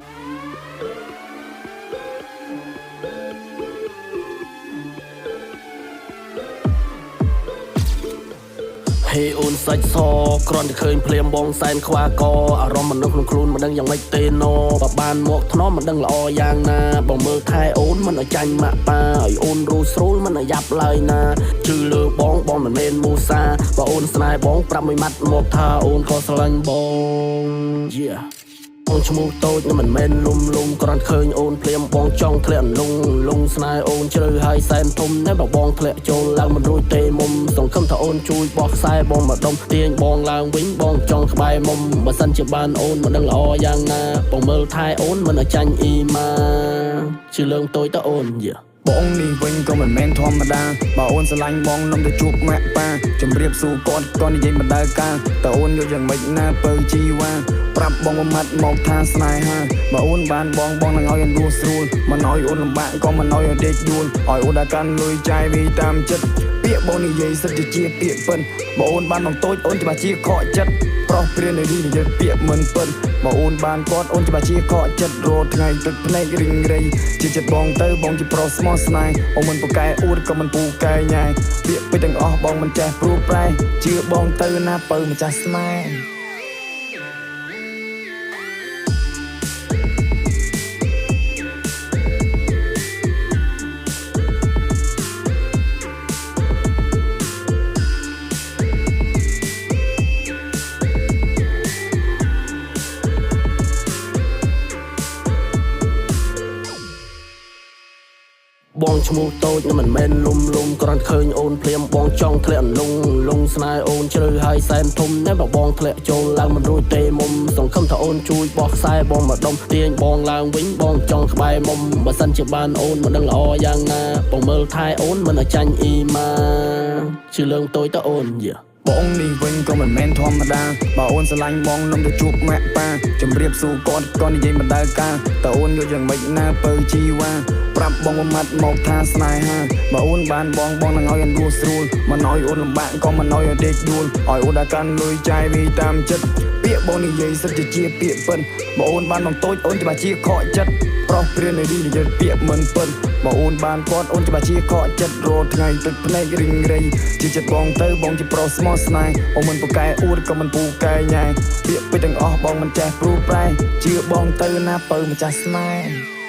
Hey ôn sạch so, còn thì khơi phèm bong sen khoa co, rong mình nước luôn mình đang dòng mấy tên no, và bàn một nó mình đang lo giang na, bằng mơ khai ôn mình ở tranh mạ pa, ôn rú mình ở giáp lời na, trừ lừa bong mình lên mua xa, và ôn snai bong pram mày mắt một tha ôn có slang bong, yeah. Bong chmu tôi nhưng mình men lum còn khơi ôn phèm bong trong thẹn lung snai ôn chơi hai sen thum nếu bằng bong thẹn trôn lang mình đôi tê mum sòng không thở ôn chui bọt sai bong mà đông tiền bong lang vĩnh bong trong bài mum mà sân chỉ ban ôn mình đang lo giang na bong mơ thai ôn mình ở tranh y mà chỉ lương tôi ta ôn yeah. បងនេះវិញក៏មិនមែនធម្មតាបើអូនស្រឡាញ់បងនំទៅជួបម៉ាក់ប៉ាជម្រាបសួរគាត់និយាយមិនដើរការតើអូនយកយ៉ាងម៉េចណាបើជីវ៉ាប្រាប់បងមួយម៉ាត់មកថាស្នេហាបើអូនបានបងនឹងឲ្យអូនរស់ស្រួលមិនឲ្យអូនលំបាកក៏មិនឲ្យអូនដេកដួលឲ្យអូនដល់កាន់លុយចាយវាតាមចិត្តពាក្យបងនិយាយសិតជាពាក្យពិនបើអូនបានបងតូចអូនច្បាស់ជាខកចិត្តប្រុសព្រាននិយាយពាក្យមិនពិនបើអូនបានគាត់អូនច្បាស់ជាខកចិត្តរត់ថ្ងៃទឹកភ្នែករីងរៃជាចិត្តបងទៅបងជាប្រុសស្មោះស្នេហ៍អូនមិនពូកែអួតក៏មិនពូកែញ៉ាយពាក្យពេចន៍ទាំងអស់បងមិនចេះព្រួប្រែជឿបងទៅណាបើម្ចាស់ស្នេហ៍ bong chmu tôi nhưng mình men lum còn khơi ôn phèm bong trong thẹn lung snai ôn chơi hai sen thum nếu bằng bong thẹn trôn lang mình đôi tê mum sòng không thở ôn chui bọt sai bong mà đông tiền bong lang vĩnh bong trong bài mum mà sân chỉ ban ôn mình đang lo giang na bong mơ thai ôn mình ở tranh y mà chỉ lương tôi ta ôn yeah. បងនេះវិញក៏មិនមែនធម្មតាបើអូនស្រឡាញ់បងនំទៅជួបម៉ាក់ប៉ាជម្រាបសួរគាត់និយាយមិនដើរការតើអូនយកយ៉ាងម៉េចណាបើជីវ៉ាប្រាប់បងមួយម៉ាត់មកថាស្នេហាបើអូនបានបងនឹងឲ្យអូនរស់ស្រួលមិនឲ្យអូនលំបាកក៏មិនឲ្យអូនដេកដួលឲ្យអូនដល់កាន់លុយចាយវាតាមចិត្តពាក្យបងនិយាយសិតជាពាក្យពិនបើអូនបានបងតូចអូនច្បាស់ជាខកចិត្តប្រុសព្រាននិយាយពាក្យមិនពិនបើអូនបានគាត់អូនច្បាស់ជាខកចិត្តរត់ថ្ងៃទឹកភ្នែករីងរៃជាចិត្តបងទៅបងជាប្រុសស្មោះស្នេហ៍អូនមិនពូកែអួតក៏មិនពូកែញ៉ាយពាក្យពេចន៍ទាំងអស់បងមិនចេះព្រួប្រែជឿបងទៅណាបើម្ចាស់ស្នេហ៍